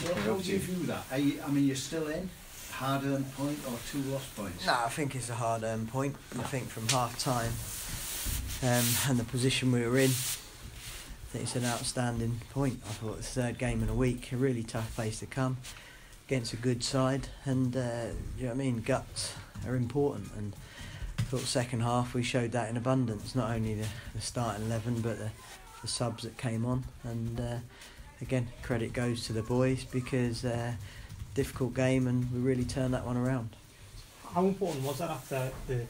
Well, how do you view that? I mean, you're still in? Hard-earned point or 2 lost points? No, I think it's a hard-earned point. I think from half-time and the position we were in, I think it's an outstanding point. I thought the third game in a week, a really tough place to come against a good side, and you know what I mean, guts are important, and I thought second half we showed that in abundance, not only the starting 11 but the subs that came on, and again credit goes to the boys because difficult game and we really turned that one around. How important was that after the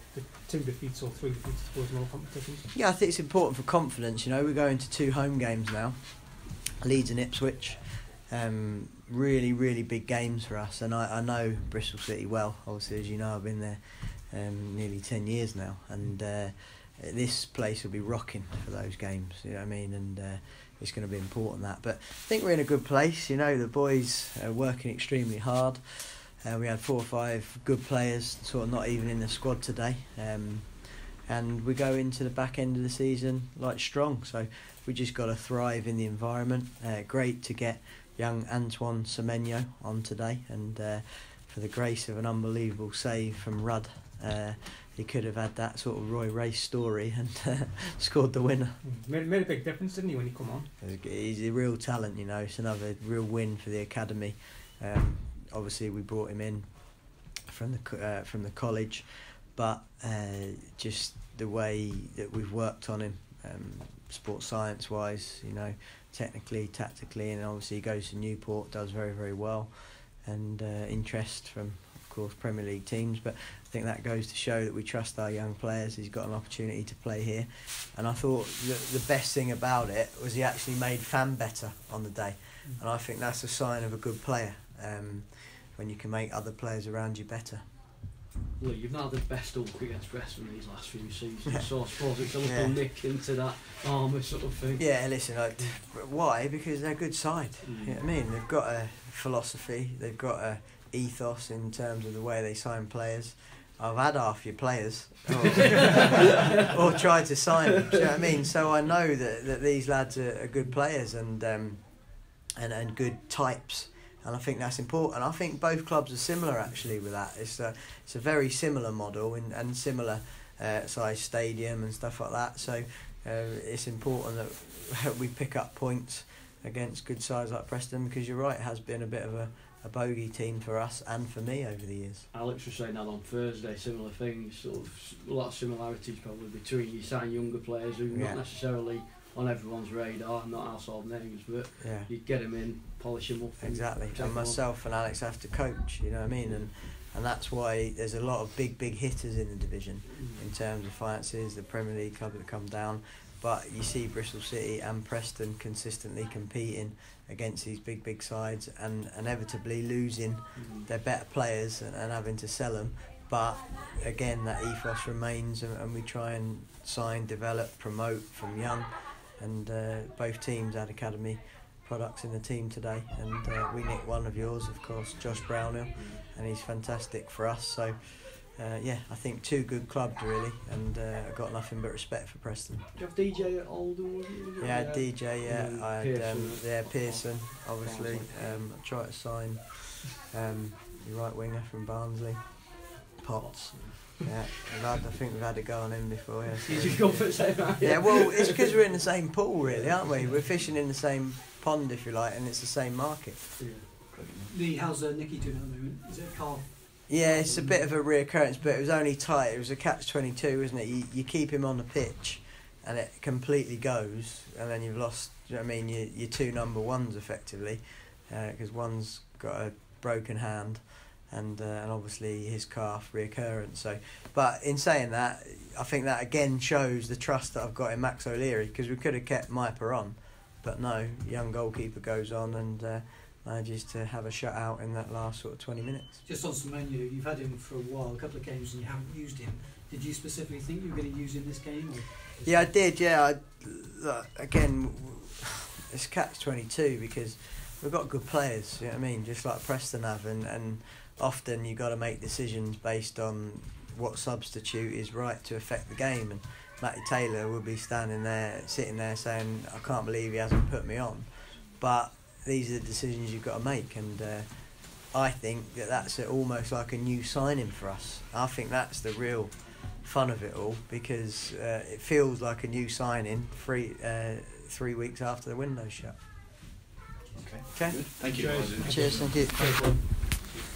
2 defeats or 3 defeats towards all competitions? Yeah, I think it's important for confidence. You know, we're going to 2 home games now, Leeds and Ipswich. Really, really big games for us, and I know Bristol City well. Obviously, as you know, I've been there nearly 10 years now, and this place will be rocking for those games. You know what I mean? And it's going to be important that. But I think we're in a good place. You know, the boys are working extremely hard. We had 4 or 5 good players, sort of not even in the squad today. And we go into the back end of the season like strong. So we just got to thrive in the environment. Great to get young Antoine Semenyo on today, and for the grace of an unbelievable save from Rudd, he could have had that sort of Roy Race story and scored the winner. Made a big difference, didn't he, when he come on? He's a real talent, you know. It's another real win for the academy. Obviously, we brought him in from the college, but just the way that we've worked on him, sports science wise, you know, technically, tactically, and obviously he goes to Newport, does very, very well, and interest from, of course, Premier League teams. But I think that goes to show that we trust our young players. He's got an opportunity to play here, and I thought the best thing about it was he actually made Fan better on the day, and I think that's a sign of a good player, when you can make other players around you better. Look, you've not had the best luck against Preston these last few seasons, so I suppose it's a little nick into that armour sort of thing. Yeah, listen, why? Because they're a good side. You know what I mean? They've got a philosophy, they've got a ethos in terms of the way they sign players. I've had half your players, or tried to sign them. Do you know what I mean? So I know that these lads are good players and good types. And I think that's important. I think both clubs are similar actually with that. It's a very similar model and similar size stadium and stuff like that. So it's important that we pick up points against good sides like Preston, because you're right, it has been a bit of a bogey team for us and for me over the years. Alex was saying that on Thursday, similar things, sort of a lot of similarities probably between you sign younger players who not necessarily on everyone's radar, not household names, but you get them in, polish them up. Exactly, and myself and Alex have to coach, you know what I mean, and that's why there's a lot of big hitters in the division in terms of finances, the Premier League clubs that come down, but you see Bristol City and Preston consistently competing against these big sides and inevitably losing their better players and having to sell them. But again, that ethos remains, and we try and sign, develop, promote from young. And both teams had academy products in the team today, and we nicked one of yours, of course, Josh Brownhill, and he's fantastic for us. So I think 2 good clubs really, and I've got nothing but respect for Preston. Do you have DJ at Oldham? Yeah, DJ. I had Pearson, obviously. I tried to sign the right winger from Barnsley, Potts. Yeah, I think we've had a go on him before. Yeah, so. Did you go for the same? Yeah, well, it's because we're in the same pool, really, aren't we? We're fishing in the same pond, if you like, and it's the same market. Yeah. How's Nicky doing at the moment? Is it a calf? Yeah, it's a bit of a reoccurrence, but it was only tight. It was a catch-22, isn't it? You keep him on the pitch, and it completely goes, and then you've lost. Do you know what I mean? Your 2 number ones effectively, because one's got a broken hand. And obviously his calf reoccurrence. So, but in saying that, I think that again shows the trust that I've got in Max O'Leary, because we could have kept Myper on, but no, young goalkeeper goes on and manages to have a shutout in that last sort of 20 minutes. Just on Semenyo, you've had him for a while, a couple of games, and you haven't used him. Did you specifically think you were going to use him this game? Yeah, I did. Yeah, again, it's catch-22 because we've got good players. You know what I mean? Just like Preston have, and often you've got to make decisions based on what substitute is right to affect the game. And Matty Taylor will be sitting there saying, I can't believe he hasn't put me on. But these are the decisions you've got to make, and I think that's almost like a new signing for us. I think that's the real fun of it all, because it feels like a new signing 3 weeks after the window's shut. Okay. Good. Thank you. Cheers. Thank you.